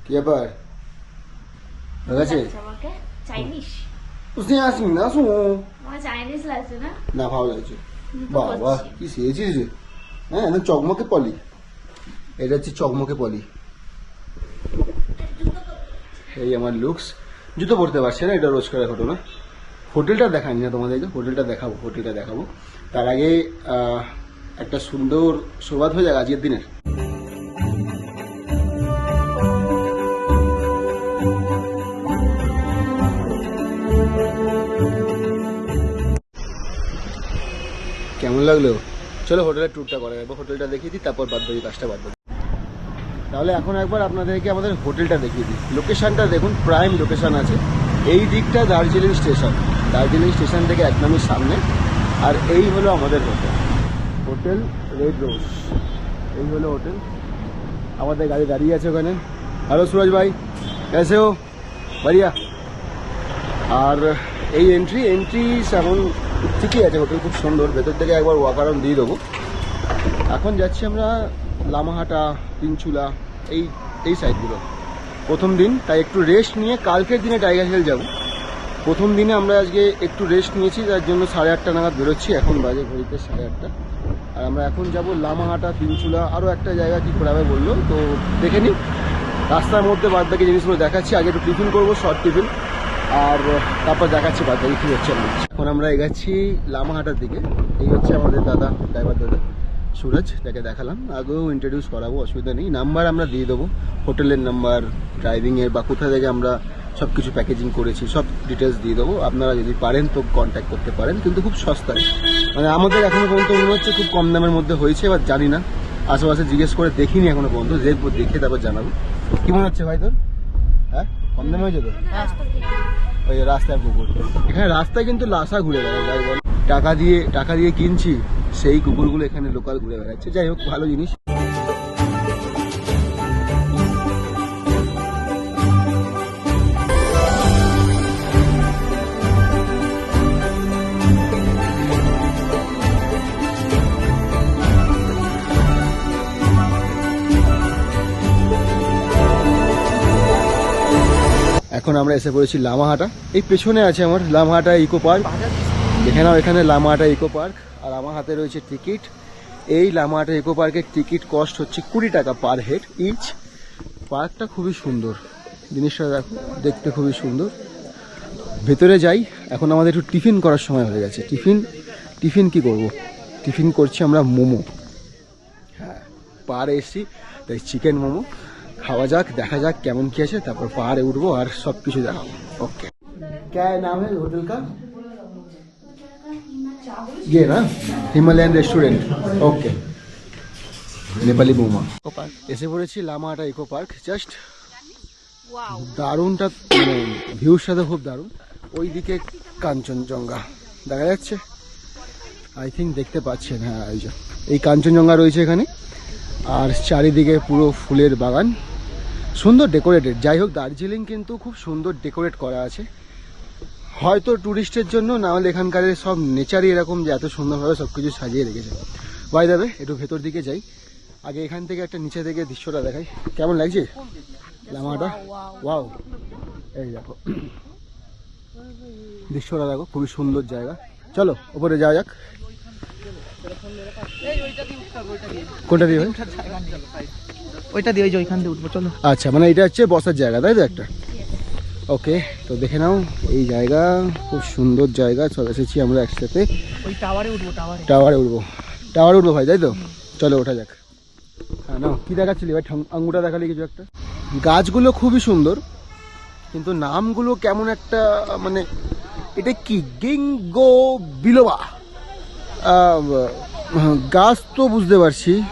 কি ব্যাপার আছে চাইনিজ उसने আসি না শুনো আমার চাইনিজ লাগছে না না ভালো লাগছে বাবা কি সেজেছিস রে হ্যাঁ না চকমকে পলি এটা হচ্ছে চকমকে পলি এই আমার লুকস জুতো পরতে পারছে না এটা রোজ করার ঘটনা হোটেলটা দেখানি না তোমাদেরকে হোটেলটা দেখাবো তার আগে একটা সুন্দর সৌভাগ্য হয়ে যাক আজকের দিনের কেমন লাগলো চলো হোটেলের ট্যুরটা করা যাবে হোটেলটা দেখিয়ে দিই তারপর বাদ বাকি কাজটা বাদ বাকি তাহলে এখন একবার আপনাদেরকে আমাদের হোটেলটা দেখিয়ে দিই লোকেশনটা দেখুন প্রাইম লোকেশন আছে এই দিকটা দার্জিলিং স্টেশন থেকে একদমই সামনে আর এই হলো আমাদের হোটেল রেড রোজ এই হলো হোটেল আমাদের গাড়ি দাঁড়িয়ে আছে ওখানে হ্যালো সুরজ ভাই कैसे हो बढ़िया আর এই এন্ট্রি এখন ঠিকই আছে হোটেল খুব সুন্দর ভেতর থেকে একবার ওয়াক অ্যারাউন্ড দিয়ে দেবো এখন যাচ্ছি আমরা লামাহাটা তিনচুলা এই সাইডগুলো প্রথম দিন তাই একটু রেস্ট নিয়ে কালকের দিনে টাইগার হিল যাব প্রথম দিনে আমরা আজকে একটু রেস্ট নিয়েছি তার জন্য 8:30 নাগাদ বেরোচ্ছি এখন বাজে ঘড়িতে 8:30 আর আমরা এখন যাব লামাহাটা তিনচুলা আরও একটা জায়গা কি ঘোরাবে বললো তো দেখে নিই রাস্তার মধ্যে বাদ বাকি জিনিসগুলো দেখাচ্ছি আগে একটু টিফিন করবো শর্ট টিফিন আর তারপর দেখাচ্ছি বাদ বাকি কী হচ্ছে না এখন আমরা এগাচ্ছি লামাহাটার দিকে এই হচ্ছে আমাদের ড্রাইভার দাদা সুরজ তাকে দেখালাম আগেও ইন্ট্রোডিউস করাবো অসুবিধা নেই নাম্বার আমরা দিয়ে দেবো হোটেলের নাম্বার ড্রাইভিংয়ের বা কোথা থেকে আমরা সব কিছু প্যাকেজিং করেছি সব ডিটেলস দিয়ে দেবো আপনারা যদি পারেন তো কন্ট্যাক্ট করতে পারেন কিন্তু খুব সস্তায় মানে আমাদের এখনো পর্যন্ত মনে হচ্ছে খুব কম দামের মধ্যে হয়েছে এবার জানি না আশেপাশে জিজ্ঞেস করে দেখিনি এখনো পর্যন্ত দেখবো দেখে তারপর জানাবো কি মনে হচ্ছে ভাই তোর হ্যাঁ কম দামে হয়েছে তো ওই রাস্তায় কুকুর এখানে রাস্তায় কিন্তু লাসা ঘুরে বেড়ায় যাই বল টাকা দিয়ে কিনছি সেই কুকুরগুলো এখানে লোকাল ঘুরে বেড়াচ্ছে যাই হোক ভালো জিনিস এখন আমরা এসে পড়েছি লামাহাটা এই পেছনে আছে আমার লামাহাটা ইকো পার্ক দেখে নাও এখানে লামাহাটা ইকো পার্ক আর আমার হাতে রয়েছে টিকিট এই লামাহাটা ইকো পার্কের টিকিট কস্ট হচ্ছে 20 টাকা পার হেড ইচ পার্কটা খুবই সুন্দর জিনিসটা দেখো দেখতে খুবই সুন্দর ভেতরে যাই এখন আমাদের একটু টিফিন করার সময় হয়ে গেছে টিফিন কি করব টিফিন করছি আমরা মোমো হ্যাঁ পাহাড়ে এসছি তাই চিকেন মোমো খাওয়া যাক দেখা যাক কেমন কি আছে তারপর পাহাড়ে উঠবো আর সব কিছু দেখাবো ওকে क्या नाम है होटल का ये ना হিমালয়ান রেস্টুরেন্ট ওকে নেপালি বৌমা এসে পড়েছি লামাহাটা ইকো পার্ক জাস্ট দারুণটা মানে ভিউর সাথে খুব দারুণ ওইদিকে কাঞ্চনজঙ্ঘা দেখা যাচ্ছে আই থিঙ্ক দেখতে পাচ্ছেন হ্যাঁ এই কাঞ্চনজঙ্ঘা রয়েছে এখানে আর চারিদিকে পুরো ফুলের বাগান সুন্দর ডেকোরেটেড যাই হোক দার্জিলিং কিন্তু খুব সুন্দর ডেকোরেট করা আছে হয়তো ট্যুরিস্টের জন্য না হলে এখানকার সব নেচারই এরকম যে এত সুন্দরভাবে সব কিছু সাজিয়ে রেখেছে বাই যাবে একটু ভেতর দিকে যাই আগে এখান থেকে একটা নিচে থেকে দৃশ্যটা দেখাই কেমন লাগছে লামাহাটা ওয়াও এই দেখো দৃশ্যটা দেখো খুবই সুন্দর জায়গা চলো উপরে যাওয়া যাক কোনটা দিয়ে ওইটা দিয়ে ওইখান দিয়ে উঠবো চলো আচ্ছা মানে এটা হচ্ছে বসার জায়গা তাই তো একটা ওকে তো দেখে নাও এই জায়গা খুব সুন্দর জায়গা চলে এসেছি আমরা একসাথে ওই টাওয়ারে উঠবো ভাই তাই তো চলো ওঠা যাক হ্যাঁ নাও কি দেখাচ্ছিলি ভাই আঙ্গুটা দেখালি কিছু একটা গাছগুলো খুবই সুন্দর কিন্তু নামগুলো কেমন একটা মানে এটা কি গিঙ্গো বিলোবা গাছ তো বুঝতে পারছি